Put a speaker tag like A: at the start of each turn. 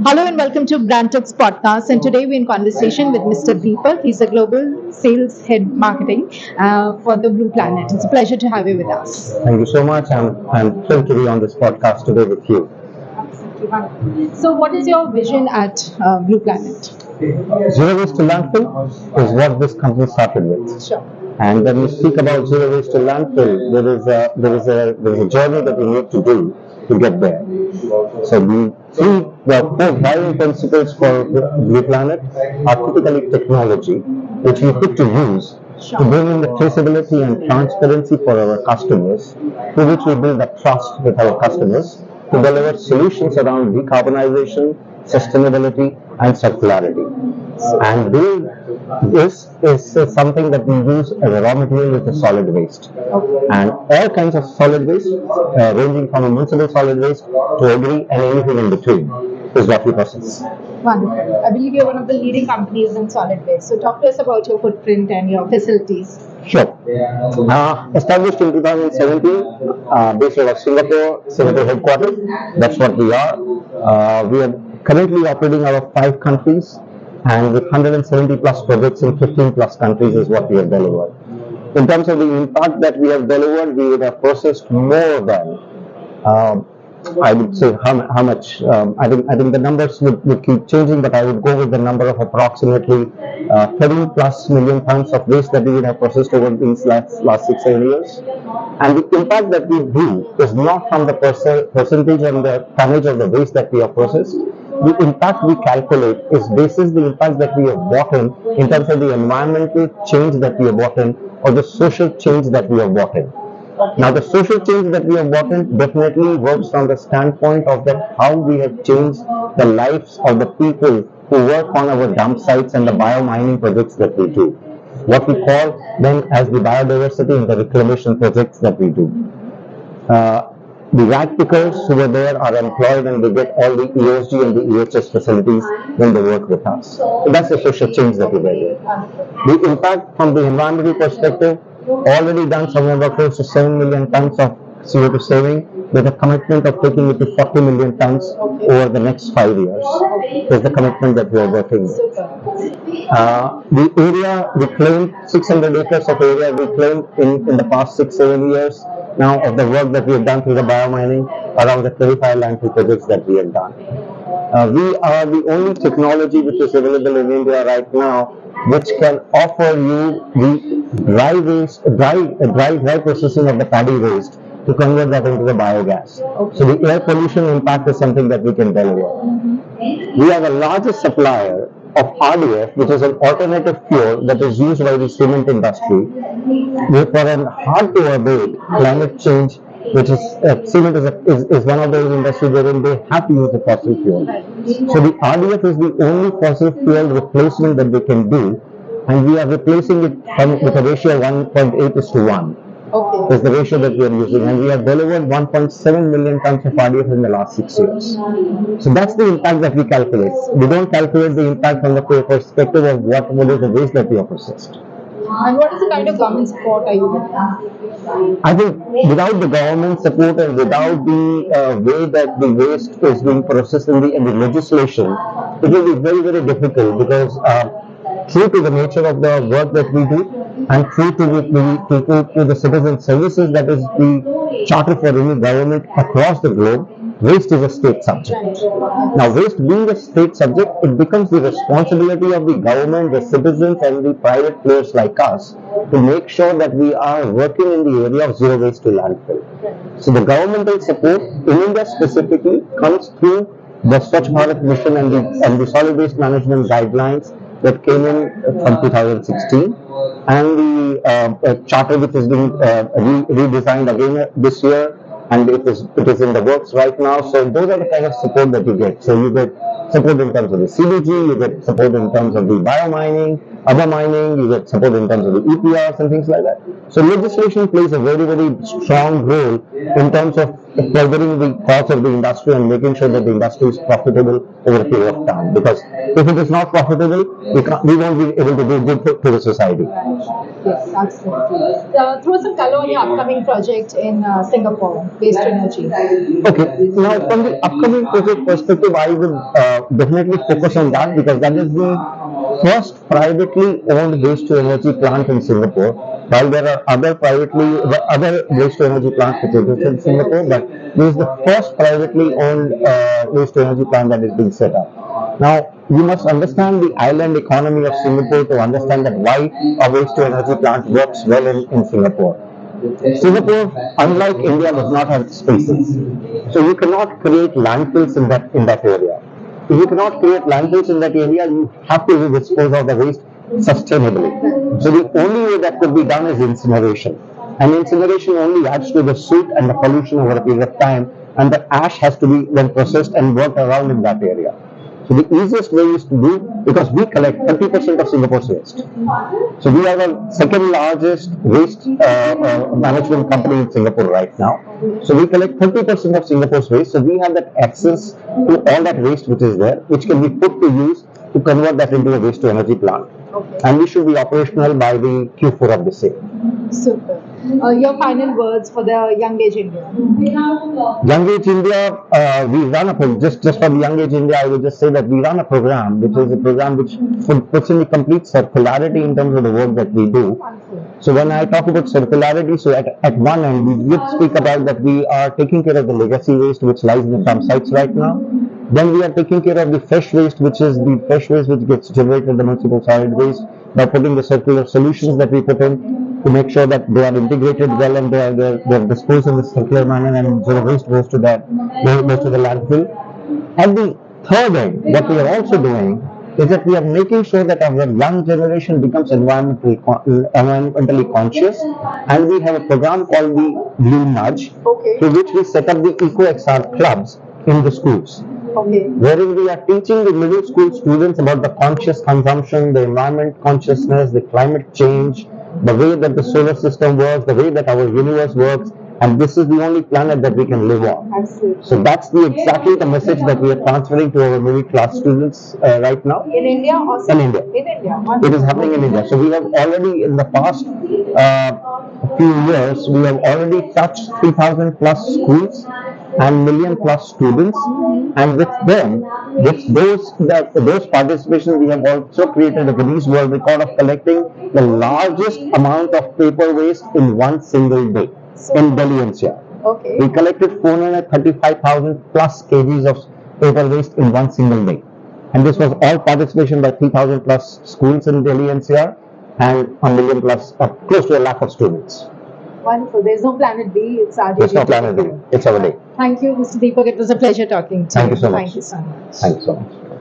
A: Hello and welcome to Brand Talks podcast. And today we're in conversation with Mr. Deepak. He's a global sales head marketing for the Blue Planet. It's a pleasure to have you with us.
B: Thank you so much. I'm thrilled to be on this podcast today with you.
A: Absolutely wonderful. So, what is your vision at Blue Planet?
B: Zero waste to landfill is what this company started with.
A: Sure.
B: And when we speak about zero waste to landfill, there is a journey that we need to do to get there. So the four driving principles for Blue Planet are typically technology, which we put to use to bring in the traceability and transparency for our customers, through which we build a trust with our customers to deliver solutions around decarbonization, sustainability, and circularity. And doing this is something that we use as a raw material with the solid waste. And all kinds of solid waste, ranging from a municipal solid waste to agri and anything in between, is what we process.
A: Wonderful. I believe you're one of the leading companies in solid waste. So, talk to us about your footprint and your facilities.
B: Sure. Established in 2017, based out of Singapore headquarters. That's what we are. We are currently operating out of 5 countries, and with 170 plus projects in 15 plus countries is what we have delivered. In terms of the impact that we have delivered, we would have processed more than, I would say how much. I think the numbers would keep changing, but I would go with the number of approximately 30 plus million tons of waste that we would have processed over these last 6-7 years. And the impact that we do is not from the percentage and the tonnage of the waste that we have processed. The impact we calculate is basis the impact that we have brought in terms of the environmental change that we have brought in, or the social change that we have brought in. Now, the social change that we have brought in definitely works from the standpoint of that how we have changed the lives of the people who work on our dump sites and the biomining projects that we do. What we call them as the biodiversity and the reclamation projects that we do. The rag pickers who are there are employed, and they get all the ESG and the EHS facilities when they work with us. So that's the social change that we bring. The impact from the environmental perspective, already done somewhere about close to 7 million tons of CO2 saving, with a commitment of taking it to 40 million tons over the next 5 years. Is the commitment that we are working with. The area reclaimed, 600 acres of area reclaimed in the past 6-7 years now of the work that we have done through the biomining around the 25 landfill projects that we have done. We are the only technology which is available in India right now which can offer you the dry processing of the paddy waste to convert that into the biogas. So the air pollution impact is something that we can deliver. We are the largest supplier of RDF, which is an alternative fuel that is used by the cement industry. For a hard to abate climate change, which is cement is one of those industries wherein they have to use the fossil fuel. So the RDF is the only fossil fuel replacement that they can do, and we are replacing it with a ratio of 1.8:1. Is the ratio that we are using, and we have delivered 1.7 million tons of RDF in the last 6 years. So that's the impact that we calculate. We don't calculate the impact from the perspective of what is the waste that we have processed.
A: And what is the kind of government support are you getting?
B: I think without the government support and without the way that the waste is being processed in the legislation, it will be very, very difficult, because true to the nature of the work that we do and true to the citizen services that is the charter for any government across the globe, waste is a state subject. Now, waste being a state subject, it becomes the responsibility of the government, the citizens, and the private players like us to make sure that we are working in the area of zero waste to landfill. So the governmental support in India specifically comes through the Swachh Bharat mission and the solid waste management guidelines that came in from 2016, and the charter which is being redesigned again this year, and it is in the works right now. So those are the kind of support that you get. So you get support in terms of the CBG, you get support in terms of the biomining, other mining, you get support in terms of the EPRs and things like that. So legislation plays a very, very strong role in terms of furthering the cause of the industry and making sure that the industry is profitable over a period of time. Because if it is not profitable, we won't be able to do good to the society.
A: Yes, absolutely. Throw some color on your upcoming project in Singapore, waste to energy.
B: Okay, now from the upcoming project perspective, I will definitely focus on that because that is the first privately owned waste to energy plant in Singapore. While there are other waste to energy plants which exist in Singapore, but this is the first privately owned waste to energy plant that is being set up. Now, you must understand the island economy of Singapore to understand that why a waste to energy plant works well in Singapore. Singapore, unlike India, does not have spaces. So you cannot create landfills in that area. If you cannot create landfills in that area, you have to dispose of the waste sustainably. So the only way that could be done is incineration. And incineration only adds to the soot and the pollution over a period of time, and the ash has to be then processed and worked around in that area. So the easiest way is to do, because we collect 30% of Singapore's waste. So we are the second largest waste management company in Singapore right now. So we collect 30% of Singapore's waste. So we have that access to all that waste which is there, which can be put to use to convert that into a waste to energy plant. And we should be operational by the Q4 of this year.
A: Super. Your final words for the Young Age India.
B: Young Age India, we run a just for the Young Age India, I will just say that we run a program, which is a program which puts in the complete circularity in terms of the work that we do. So when I talk about circularity, so at one end, we did speak about that we are taking care of the legacy waste which lies in the dump sites right now. Then we are taking care of the fresh waste, which is the fresh waste which gets generated in the municipal solid waste, by putting the circular solutions that we put in to make sure that they are integrated well and they're disposed in a circular manner, and so the waste goes to the landfill. At the third end, what we are also doing is that we are making sure that our young generation becomes environmentally conscious, and we have a program called the Blue Nudge, through which we set up the EcoXR clubs in the schools. Wherein we are teaching the middle school students about the conscious consumption, the environment consciousness, the climate change, the way that the solar system works, the way that our universe works, and this is the only planet that we can live on.
A: Absolutely.
B: So that's exactly the message that we are transferring to our middle class students right now.
A: In India or
B: In India.
A: In India.
B: It is happening in India. So we have already, in the past few years, we have already touched 3,000 plus schools and million plus students, and with them, with those participations, we have also created a Guinness World Record of collecting the largest amount of paper waste in one single day in Delhi NCR. We collected 435,000 plus kgs of paper waste in one single day, and this was all participation by 3,000 plus schools in Delhi NCR and a million plus, close to a lakh of students.
A: Wonderful. There's no planet B. It's our
B: There's no planet B. It's our day.
A: Thank you, Mr. Deepak. It was a pleasure talking to you.
B: Thank you so much.
A: Thank you so much.
B: Thank you so much.